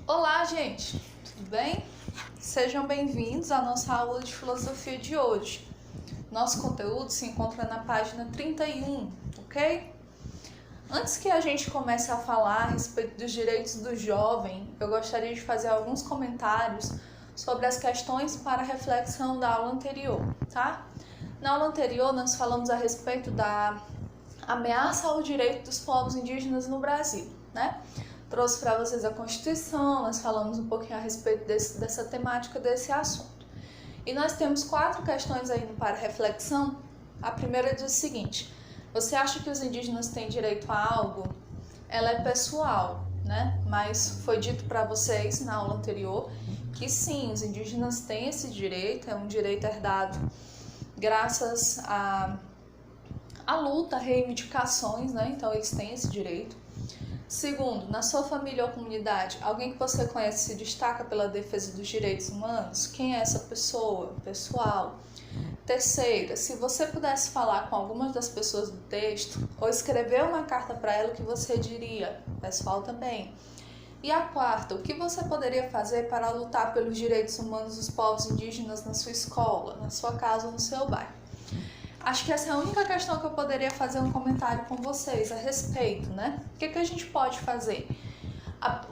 Olá, gente! Tudo bem? Sejam bem-vindos à nossa aula de filosofia de hoje. Nosso conteúdo se encontra na página 31, ok? Antes que a gente comece a falar a respeito dos direitos do jovem, eu gostaria de fazer alguns comentários sobre as questões para reflexão da aula anterior, tá? Na aula anterior, nós falamos a respeito da ameaça ao direito dos povos indígenas no Brasil, né? Trouxe para vocês a Constituição, nós falamos um pouquinho a respeito dessa temática, desse assunto. E nós temos 4 questões aí para reflexão. A primeira diz o seguinte: você acha que os indígenas têm direito a algo? Ela é pessoal, né? Mas foi dito para vocês na aula anterior que sim, os indígenas têm esse direito, é um direito herdado graças à luta, reivindicações, né? Então eles têm esse direito. Segundo, na sua família ou comunidade, alguém que você conhece se destaca pela defesa dos direitos humanos? Quem é essa pessoa? Pessoal. Terceira, se você pudesse falar com algumas das pessoas do texto ou escrever uma carta para ela, o que você diria? Pessoal também. E a quarta, o que você poderia fazer para lutar pelos direitos humanos dos povos indígenas na sua escola, na sua casa ou no seu bairro? Acho que essa é a única questão que eu poderia fazer um comentário com vocês a respeito, né? O que a gente pode fazer?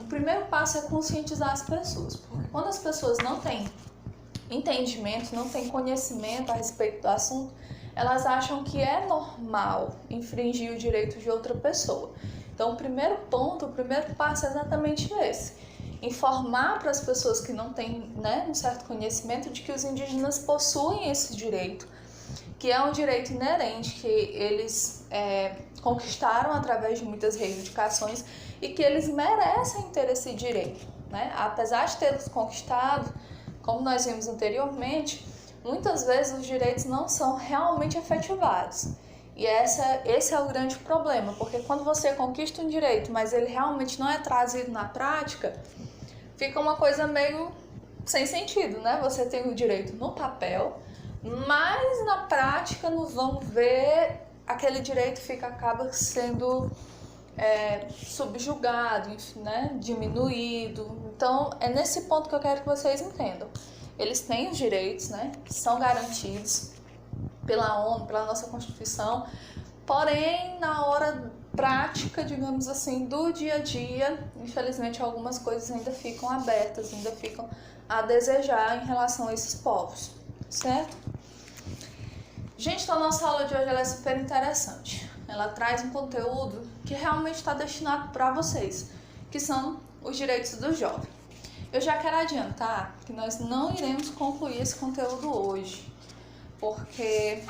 O primeiro passo é conscientizar as pessoas, porque quando as pessoas não têm entendimento, não têm conhecimento a respeito do assunto, elas acham que é normal infringir o direito de outra pessoa. Então, o primeiro ponto, o primeiro passo é exatamente esse: informar para as pessoas que não têm, né, um certo conhecimento de que os indígenas possuem esse direito, que é um direito inerente, que eles conquistaram através de muitas reivindicações e que eles merecem ter esse direito, né? Apesar de tê-los conquistado, como nós vimos anteriormente, muitas vezes os direitos não são realmente efetivados. E esse é o grande problema, porque quando você conquista um direito, mas ele realmente não é trazido na prática, fica uma coisa meio sem sentido, né? Você tem o direito no papel, mas na prática, no vamos ver, aquele direito acaba sendo subjugado, enfim, né? Diminuído. Então, é nesse ponto que eu quero que vocês entendam. Eles têm os direitos, né, que são garantidos pela ONU, pela nossa Constituição, porém, na hora prática, digamos assim, do dia a dia, infelizmente algumas coisas ainda ficam abertas, ainda ficam a desejar em relação a esses povos, certo? Gente, então a nossa aula de hoje ela é super interessante. Ela traz um conteúdo que realmente está destinado para vocês, que são os direitos do jovem. Eu já quero adiantar que nós não iremos concluir esse conteúdo hoje, porque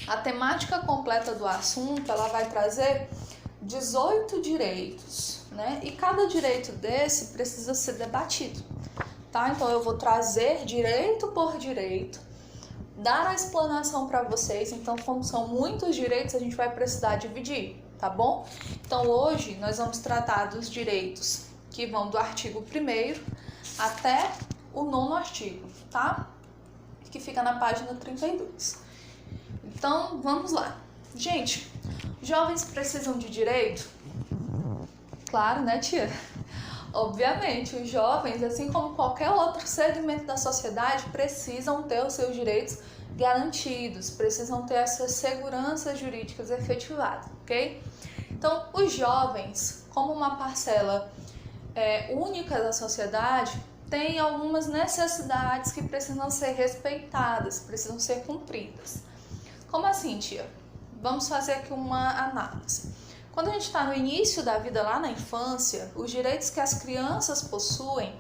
a temática completa do assunto ela vai trazer 18 direitos, né? E cada direito desse precisa ser debatido, tá? Então eu vou trazer direito por direito, dar a explanação para vocês. Então, como são muitos direitos, a gente vai precisar dividir, tá bom? Então, hoje nós vamos tratar dos direitos que vão do artigo 1º até o 9º artigo, tá? Que fica na página 32. Então, vamos lá. Gente, jovens precisam de direito? Claro, né, tia? Obviamente, os jovens, assim como qualquer outro segmento da sociedade, precisam ter os seus direitos garantidos, precisam ter essas seguranças jurídicas efetivadas, ok? Então, os jovens, como uma parcela única da sociedade, têm algumas necessidades que precisam ser respeitadas, precisam ser cumpridas. Como assim, tia? Vamos fazer aqui uma análise. Quando a gente está no início da vida, lá na infância, os direitos que as crianças possuem,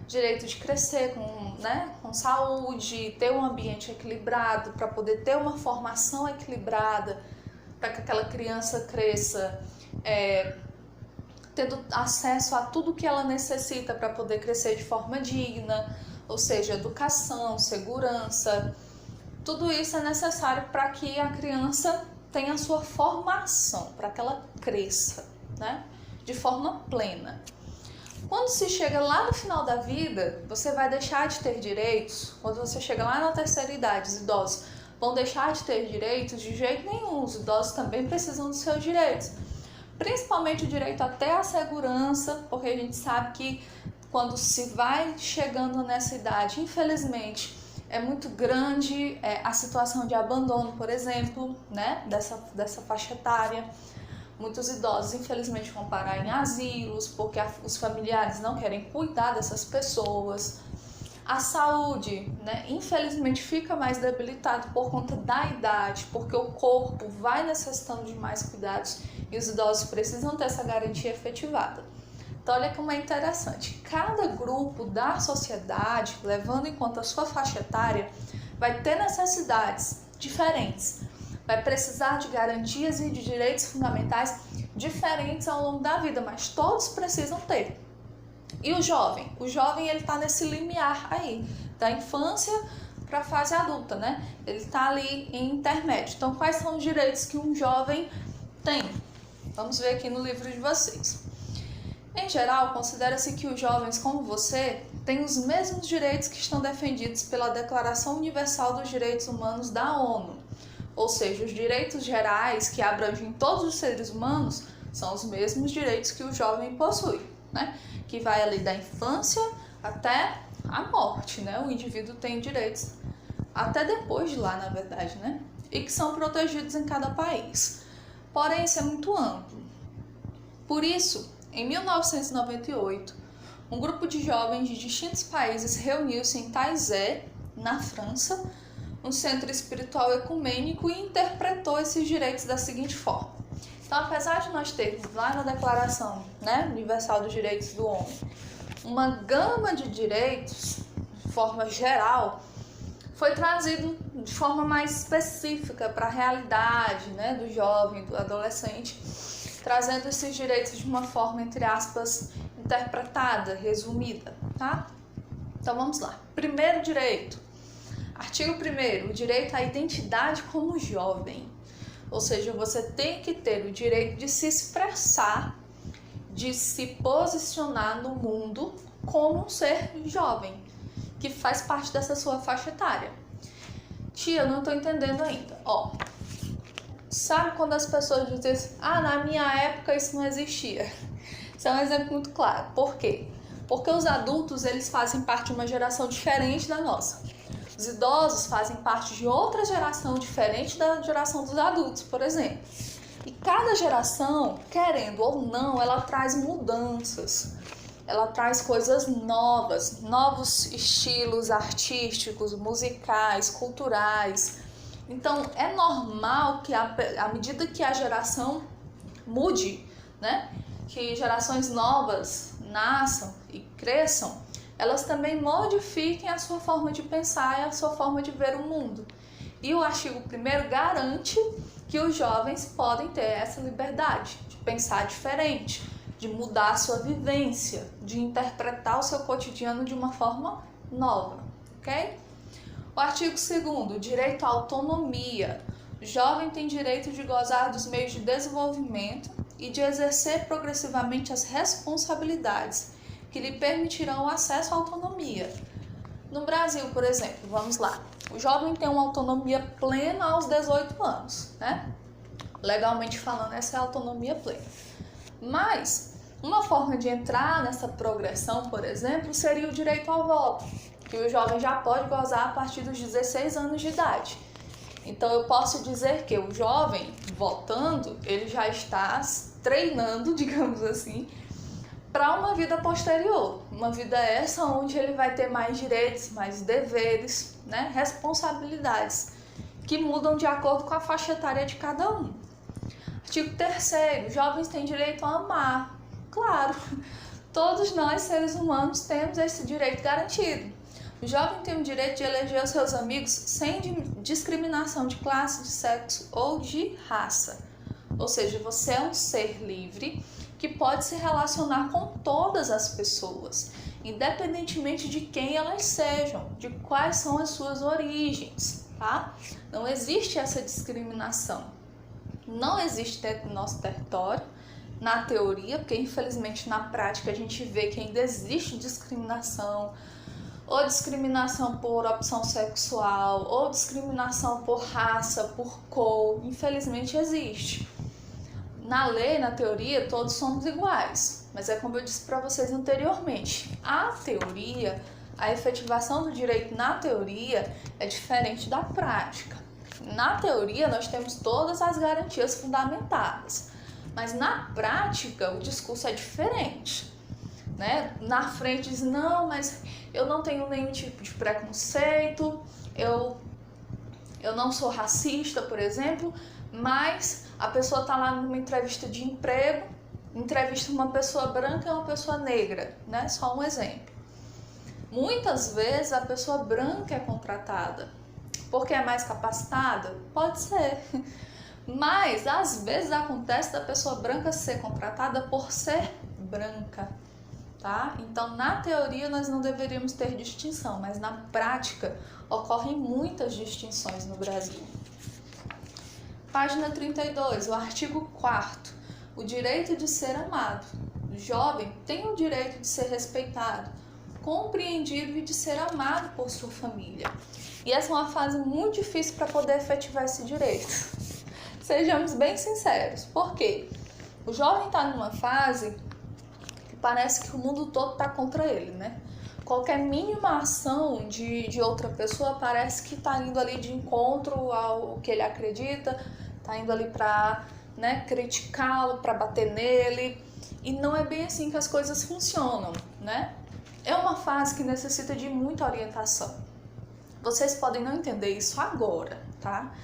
direito de crescer com saúde, ter um ambiente equilibrado, para poder ter uma formação equilibrada, para que aquela criança cresça tendo acesso a tudo que ela necessita para poder crescer de forma digna, ou seja, educação, segurança, tudo isso é necessário para que a criança tenha a sua formação, para que ela cresça, né, de forma plena. Quando se chega lá no final da vida, você vai deixar de ter direitos. Quando você chega lá na terceira idade, os idosos vão deixar de ter direitos? De jeito nenhum, os idosos também precisam dos seus direitos. principalmente o direito até à segurança, porque a gente sabe que quando se vai chegando nessa idade, infelizmente, é muito grande a situação de abandono, por exemplo, né, dessa faixa etária. Muitos idosos, infelizmente, vão parar em asilos, porque os familiares não querem cuidar dessas pessoas. A saúde, né, infelizmente, fica mais debilitada por conta da idade, porque o corpo vai necessitando de mais cuidados e os idosos precisam ter essa garantia efetivada. Então, olha como é interessante. Cada grupo da sociedade, levando em conta a sua faixa etária, vai ter necessidades diferentes. Vai precisar de garantias e de direitos fundamentais diferentes ao longo da vida, mas todos precisam ter. E o jovem? O jovem, ele está nesse limiar aí, da infância para a fase adulta, né? Ele está ali em intermédio. Então, quais são os direitos que um jovem tem? Vamos ver aqui no livro de vocês. Em geral, considera-se que os jovens como você têm os mesmos direitos que estão defendidos pela Declaração Universal dos Direitos Humanos da ONU. Ou seja, os direitos gerais que abrangem todos os seres humanos são os mesmos direitos que o jovem possui, né? Que vai ali da infância até a morte, né? O indivíduo tem direitos até depois de lá, na verdade, né? E que são protegidos em cada país. Porém, isso é muito amplo. Por isso, em 1998, um grupo de jovens de distintos países reuniu-se em Taizé, na França, um centro espiritual ecumênico, e interpretou esses direitos da seguinte forma. Então, apesar de nós termos lá na Declaração, né, Universal dos Direitos do Homem, uma gama de direitos, de forma geral, foi trazido de forma mais específica para a realidade, né, do jovem, do adolescente, trazendo esses direitos de uma forma, entre aspas, interpretada, resumida, tá? Então vamos lá. Primeiro direito. Artigo 1º, o direito à identidade como jovem. Ou seja, você tem que ter o direito de se expressar, de se posicionar no mundo como um ser jovem, que faz parte dessa sua faixa etária. Tia, eu não estou entendendo ainda. Ó, sabe quando as pessoas dizem assim, na minha época isso não existia? Isso é um exemplo muito claro. Por quê? Porque os adultos, eles fazem parte de uma geração diferente da nossa. Os idosos fazem parte de outra geração diferente da geração dos adultos, por exemplo. E cada geração, querendo ou não, ela traz mudanças. Ela traz coisas novas, novos estilos artísticos, musicais, culturais. Então, é normal que à medida que a geração mude, né, que gerações novas nasçam e cresçam, elas também modifiquem a sua forma de pensar e a sua forma de ver o mundo. E o artigo 1º garante que os jovens podem ter essa liberdade de pensar diferente, de mudar a sua vivência, de interpretar o seu cotidiano de uma forma nova, ok? O artigo 2º, direito à autonomia. O jovem tem direito de gozar dos meios de desenvolvimento e de exercer progressivamente as responsabilidades que lhe permitirão o acesso à autonomia. No Brasil, por exemplo, vamos lá, o jovem tem uma autonomia plena aos 18 anos, né? Legalmente falando, essa é a autonomia plena. Mas uma forma de entrar nessa progressão, por exemplo, seria o direito ao voto, que o jovem já pode gozar a partir dos 16 anos de idade. Então eu posso dizer que o jovem votando, ele já está treinando, digamos assim, para uma vida posterior, uma vida essa onde ele vai ter mais direitos, mais deveres, né, responsabilidades, que mudam de acordo com a faixa etária de cada um. Artigo 3º, jovens têm direito a amar. Claro, todos nós, seres humanos, temos esse direito garantido. O jovem tem o direito de eleger os seus amigos sem discriminação de classe, de sexo ou de raça. Ou seja, você é um ser livre que pode se relacionar com todas as pessoas, independentemente de quem elas sejam, de quais são as suas origens, tá? Não existe essa discriminação. Não existe dentro do nosso território, na teoria, porque infelizmente na prática a gente vê que ainda existe discriminação, ou discriminação por opção sexual, ou discriminação por raça, por cor, infelizmente existe. na lei, na teoria, todos somos iguais, mas é como eu disse para vocês anteriormente, a teoria, a efetivação do direito na teoria é diferente da prática. Na teoria nós temos todas as garantias fundamentadas, mas na prática o discurso é diferente, né? Na frente diz, não, mas eu não tenho nenhum tipo de preconceito, eu não sou racista, por exemplo, mas a pessoa está lá numa entrevista de emprego, entrevista uma pessoa branca e uma pessoa negra, né? Só um exemplo. Muitas vezes a pessoa branca é contratada porque é mais capacitada? Pode ser. Mas às vezes acontece da pessoa branca ser contratada por ser branca, tá? Então na teoria nós não deveríamos ter distinção, mas na prática ocorrem muitas distinções no Brasil. Página 32, o artigo 4º, o direito de ser amado. O jovem tem o direito de ser respeitado, compreendido e de ser amado por sua família. E essa é uma fase muito difícil para poder efetivar esse direito. Sejamos bem sinceros. Por quê? O jovem está numa fase que parece que o mundo todo está contra ele, né? Qualquer mínima ação de outra pessoa parece que está indo ali de encontro ao que ele acredita, está indo ali para, né, criticá-lo, para bater nele. E não é bem assim que as coisas funcionam, né? É uma fase que necessita de muita orientação. Vocês podem não entender isso agora, tá?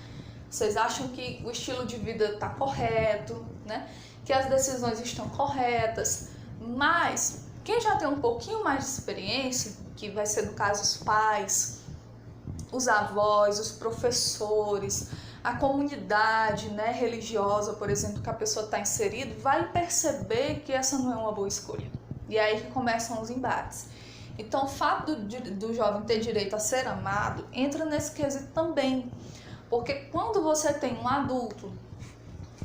Vocês acham que o estilo de vida está correto, né? Que as decisões estão corretas, mas quem já tem um pouquinho mais de experiência, que vai ser no caso os pais, os avós, os professores, a comunidade, né, religiosa, por exemplo, que a pessoa está inserida, vai perceber que essa não é uma boa escolha. E é aí que começam os embates. Então, o fato do jovem ter direito a ser amado entra nesse quesito também. Porque quando você tem um adulto,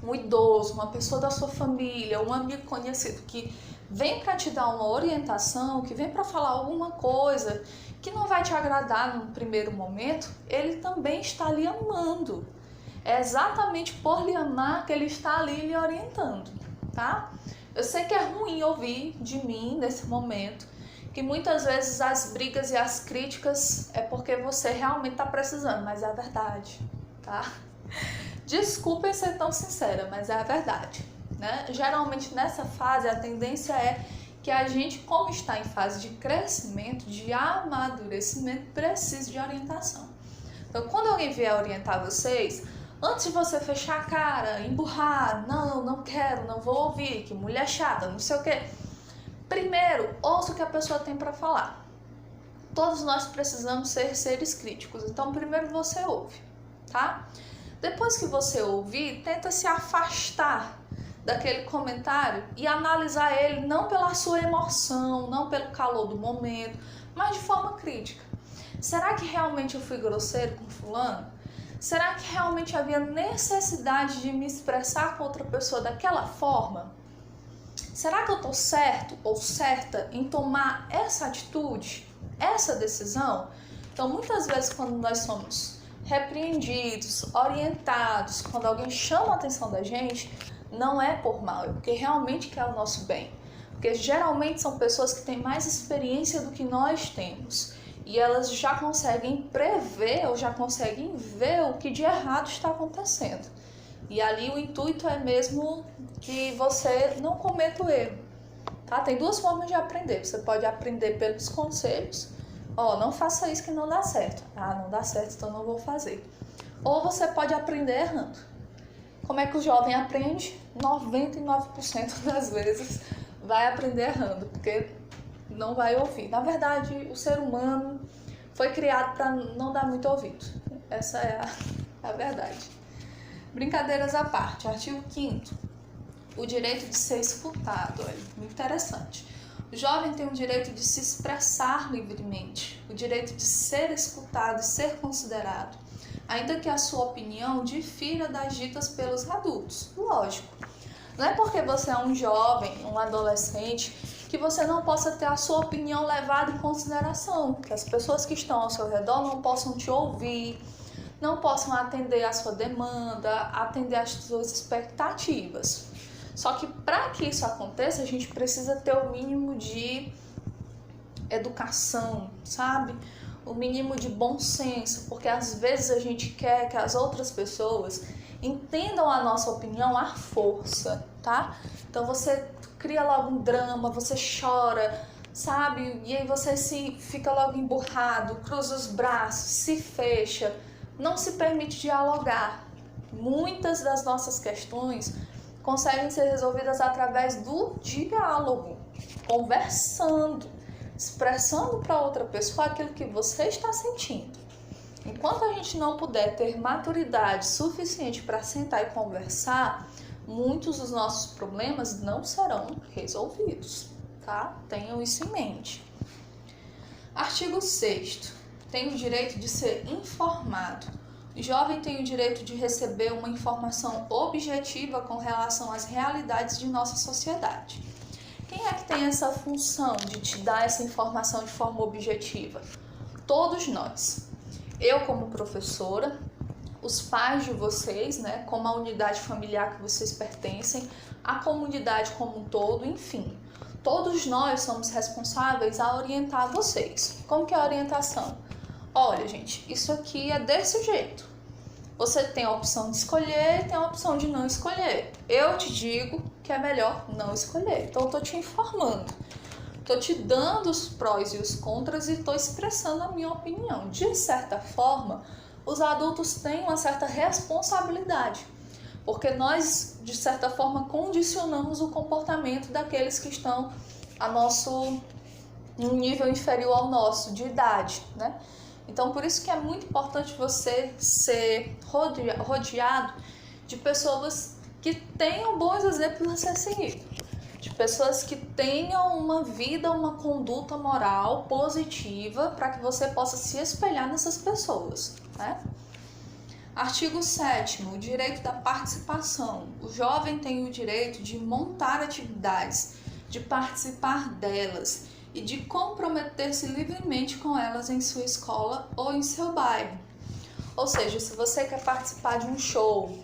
um idoso, uma pessoa da sua família, um amigo conhecido que vem para te dar uma orientação, que vem para falar alguma coisa que não vai te agradar no primeiro momento, ele também está lhe amando. É exatamente por lhe amar que ele está ali lhe orientando, tá? Eu sei que é ruim ouvir de mim nesse momento que muitas vezes as brigas e as críticas é porque você realmente está precisando, mas é a verdade, tá? Desculpem ser tão sincera, mas é a verdade, né? Geralmente nessa fase a tendência é que a gente, como está em fase de crescimento, de amadurecimento, precise de orientação. Então, quando alguém vier orientar vocês, antes de você fechar a cara, emburrar, não quero, não vou ouvir, que mulher chata, não sei o quê. Primeiro, ouça o que a pessoa tem para falar. Todos nós precisamos ser seres críticos, então primeiro você ouve, tá? Depois que você ouvir, tenta se afastar daquele comentário e analisar ele não pela sua emoção, não pelo calor do momento, mas de forma crítica. Será que realmente eu fui grosseiro com fulano? Será que realmente havia necessidade de me expressar com outra pessoa daquela forma? Será que eu estou certo ou certa em tomar essa atitude, essa decisão? Então, muitas vezes, quando nós somos repreendidos, orientados, quando alguém chama a atenção da gente, não é por mal, é porque realmente quer o nosso bem. Porque geralmente são pessoas que têm mais experiência do que nós temos. E elas já conseguem prever ou já conseguem ver o que de errado está acontecendo. E ali o intuito é mesmo que você não cometa o erro, tá? Tem duas formas de aprender. Você pode aprender pelos conselhos. Não faça isso que não dá certo. Não dá certo, então não vou fazer. Ou você pode aprender errando. Como é que o jovem aprende? 99% das vezes vai aprender errando, porque não vai ouvir. Na verdade, o ser humano foi criado para não dar muito ouvido. Essa é a verdade. Brincadeiras à parte, artigo 5º. O direito de ser escutado. Olha, muito interessante. O jovem tem o direito de se expressar livremente, o direito de ser escutado e ser considerado, ainda que a sua opinião difira das ditas pelos adultos. Lógico. Não é porque você é um jovem, um adolescente, que você não possa ter a sua opinião levada em consideração, que as pessoas que estão ao seu redor não possam te ouvir, não possam atender a sua demanda, atender às suas expectativas. Só que para que isso aconteça, a gente precisa ter o mínimo de educação, sabe? O mínimo de bom senso, porque às vezes a gente quer que as outras pessoas entendam a nossa opinião à força, tá? Então você cria logo um drama, você chora, sabe? E aí você fica logo emburrado, cruza os braços, se fecha, não se permite dialogar. Muitas das nossas questões conseguem ser resolvidas através do diálogo, conversando, expressando para outra pessoa aquilo que você está sentindo. Enquanto a gente não puder ter maturidade suficiente para sentar e conversar, muitos dos nossos problemas não serão resolvidos, tá? Tenham isso em mente. Artigo 6º. Tem o direito de ser informado. O jovem tem o direito de receber uma informação objetiva com relação às realidades de nossa sociedade. Quem é que tem essa função de te dar essa informação de forma objetiva? Todos nós. Eu como professora, os pais de vocês, né, como a unidade familiar que vocês pertencem, a comunidade como um todo, enfim. Todos nós somos responsáveis a orientar vocês. Como que é a orientação? Olha, gente, isso aqui é desse jeito. Você tem a opção de escolher e tem a opção de não escolher. Eu te digo que é melhor não escolher. Então, eu tô te informando. Tô te dando os prós e os contras e tô expressando a minha opinião. De certa forma, os adultos têm uma certa responsabilidade, porque nós, de certa forma, condicionamos o comportamento daqueles que estão em um nível inferior ao nosso, de idade, né? Então, por isso que é muito importante você ser rodeado de pessoas que tenham bons exemplos a ser seguidos, de pessoas que tenham uma vida, uma conduta moral positiva para que você possa se espelhar nessas pessoas, né? Artigo 7º, o direito da participação. O jovem tem o direito de montar atividades, de participar delas e de comprometer-se livremente com elas em sua escola ou em seu bairro. Ou seja, se você quer participar de um show,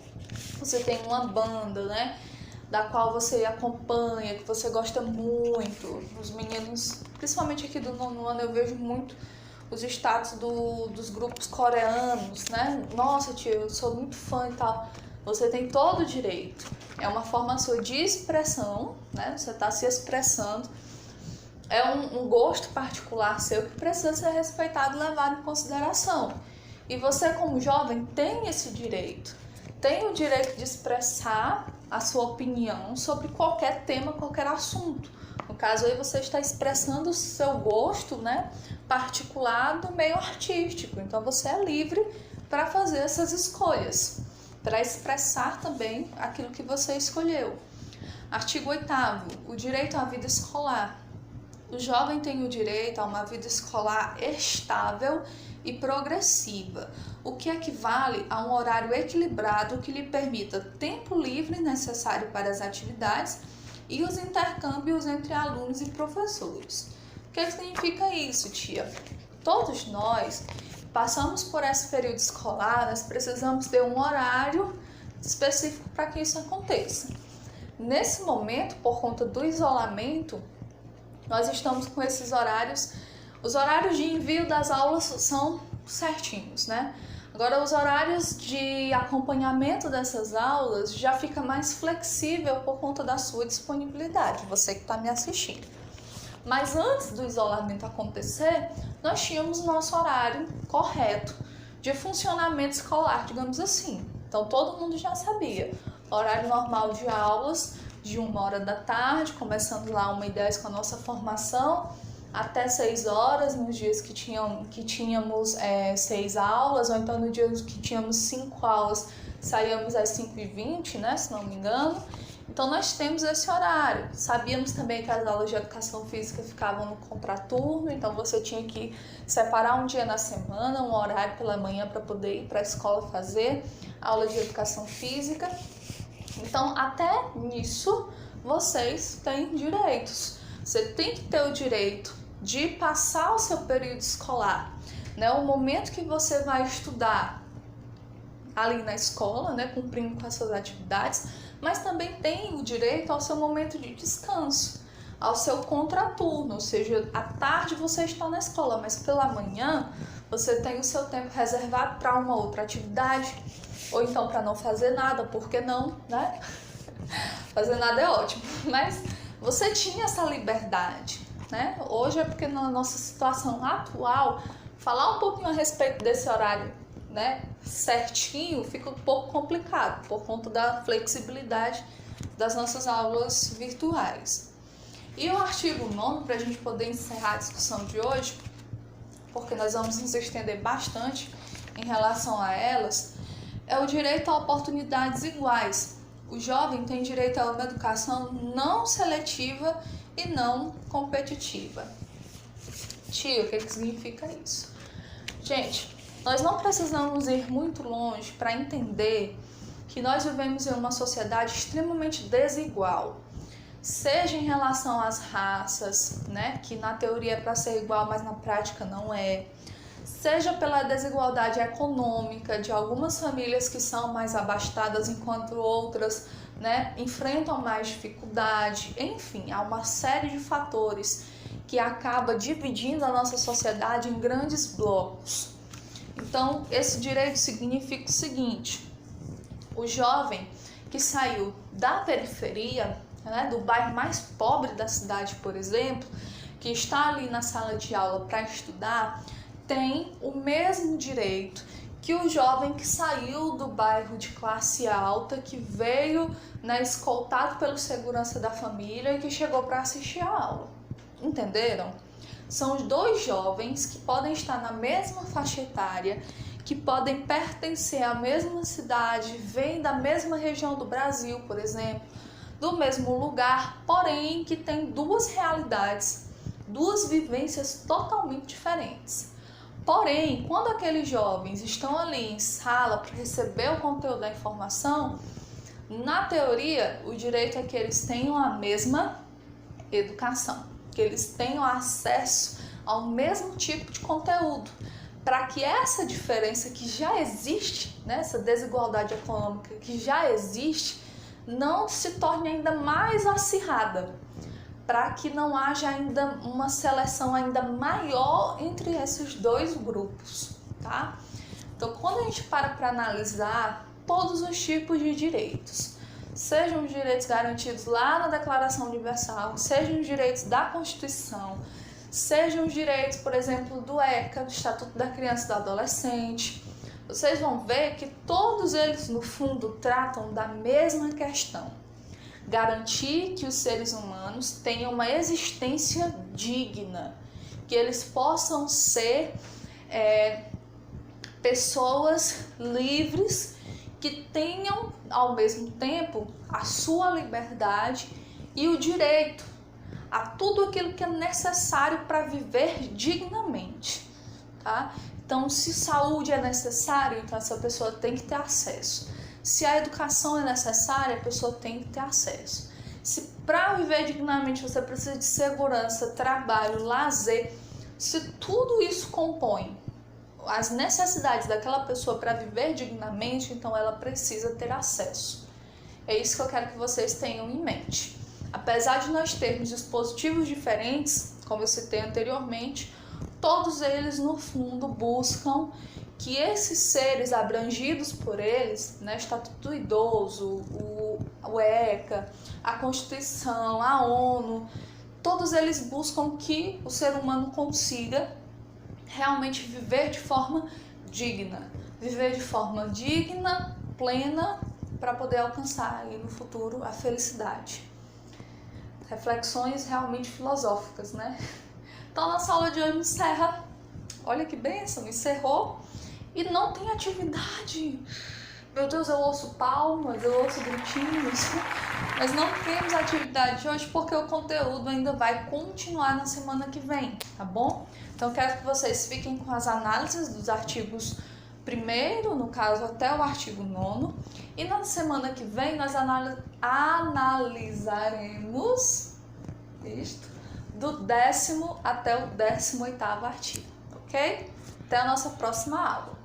você tem uma banda, né, da qual você acompanha, que você gosta muito. Os meninos, principalmente aqui do 9º ano, eu vejo muito os status dos grupos coreanos, né? Nossa, tio, eu sou muito fã e tal. Você tem todo o direito. É uma forma sua de expressão, né? Você está se expressando. É um gosto particular seu que precisa ser respeitado e levado em consideração. E você, como jovem, tem esse direito. Tem o direito de expressar a sua opinião sobre qualquer tema, qualquer assunto. No caso aí você está expressando o seu gosto, né, particular do meio artístico. Então você é livre para fazer essas escolhas, para expressar também aquilo que você escolheu. Artigo 8º, o direito à vida escolar. O jovem tem o direito a uma vida escolar estável e progressiva, o que equivale a um horário equilibrado que lhe permita tempo livre necessário para as atividades e os intercâmbios entre alunos e professores. O que significa isso, tia? Todos nós passamos por esse período escolar, nós precisamos ter um horário específico para que isso aconteça. Nesse momento, por conta do isolamento, nós estamos com esses horários. Os horários de envio das aulas são certinhos, né? Agora, os horários de acompanhamento dessas aulas já fica mais flexível por conta da sua disponibilidade, você que está me assistindo. Mas antes do isolamento acontecer, nós tínhamos o nosso horário correto de funcionamento escolar, digamos assim. Então, todo mundo já sabia. Horário normal de aulas, de 1h da tarde, começando lá 1h10 com a nossa formação, até 6h, nos dias que tínhamos 6 aulas, ou então no dia que tínhamos 5 aulas, saíamos às 5h20, né, se não me engano. Então nós temos esse horário. Sabíamos também que as aulas de educação física ficavam no contraturno, então você tinha que separar um dia na semana, um horário pela manhã para poder ir para a escola fazer aula de educação física. Então até nisso vocês têm direitos. Você tem que ter o direito de passar o seu período escolar, né? O momento que você vai estudar ali na escola, né? Cumprindo com as suas atividades, mas também tem o direito ao seu momento de descanso, ao seu contraturno, ou seja, à tarde você está na escola, mas pela manhã você tem o seu tempo reservado para uma outra atividade, ou então para não fazer nada, por que não, né? Fazer nada é ótimo, mas você tinha essa liberdade, né? Hoje é porque na nossa situação atual, falar um pouquinho a respeito desse horário, né, certinho, fica um pouco complicado por conta da flexibilidade das nossas aulas virtuais. E o artigo 9º, para a gente poder encerrar a discussão de hoje, porque nós vamos nos estender bastante em relação a elas, é o direito a oportunidades iguais. O jovem tem direito a uma educação não seletiva e não competitiva. Tio, o que significa isso? Gente, nós não precisamos ir muito longe para entender que nós vivemos em uma sociedade extremamente desigual. Seja em relação às raças, né, que na teoria é para ser igual, mas na prática não é. Seja pela desigualdade econômica de algumas famílias que são mais abastadas, enquanto outras, né, enfrentam mais dificuldade. Enfim, há uma série de fatores que acaba dividindo a nossa sociedade em grandes blocos. Então, esse direito significa o seguinte: o jovem que saiu da periferia, né, do bairro mais pobre da cidade, por exemplo, que está ali na sala de aula para estudar, tem o mesmo direito que o jovem que saiu do bairro de classe alta, que veio, né, escoltado pelo segurança da família e que chegou para assistir a aula. Entenderam? São os dois jovens que podem estar na mesma faixa etária, que podem pertencer à mesma cidade, vêm da mesma região do Brasil, por exemplo, do mesmo lugar, porém que têm duas realidades, duas vivências totalmente diferentes. Porém, quando aqueles jovens estão ali em sala para receber o conteúdo da informação, na teoria, o direito é que eles tenham a mesma educação, que eles tenham acesso ao mesmo tipo de conteúdo, para que essa diferença que já existe, né, essa desigualdade econômica que já existe, não se torne ainda mais acirrada, para que não haja ainda uma seleção ainda maior entre esses dois grupos, tá? Então, quando a gente para analisar todos os tipos de direitos, sejam os direitos garantidos lá na Declaração Universal, sejam os direitos da Constituição, sejam os direitos, por exemplo, do ECA, do Estatuto da Criança e do Adolescente, vocês vão ver que todos eles, no fundo, tratam da mesma questão: garantir que os seres humanos tenham uma existência digna, que eles possam ser pessoas livres, que tenham ao mesmo tempo a sua liberdade e o direito a tudo aquilo que é necessário para viver dignamente, tá? Então, se saúde é necessário, então essa pessoa tem que ter acesso. Se a educação é necessária, a pessoa tem que ter acesso. Se para viver dignamente você precisa de segurança, trabalho, lazer, se tudo isso compõe as necessidades daquela pessoa para viver dignamente, então ela precisa ter acesso. É isso que eu quero que vocês tenham em mente. Apesar de nós termos dispositivos diferentes, como eu citei anteriormente, todos eles no fundo buscam que esses seres abrangidos por eles, né, Estatuto do Idoso, o ECA, a Constituição, a ONU, todos eles buscam que o ser humano consiga realmente viver de forma digna, plena, para poder alcançar aí no futuro a felicidade. Reflexões realmente filosóficas, né? Então, nossa aula de hoje encerra. Olha que bênção, encerrou e não tem atividade. Meu Deus, eu ouço palmas, eu ouço gritinhos, mas não temos atividade hoje porque o conteúdo ainda vai continuar na semana que vem, tá bom? Então, quero que vocês fiquem com as análises dos artigos 1º, no caso até o artigo 9º, e na semana que vem nós analisaremos isto do 10º até o 18º artigo, ok? Até a nossa próxima aula.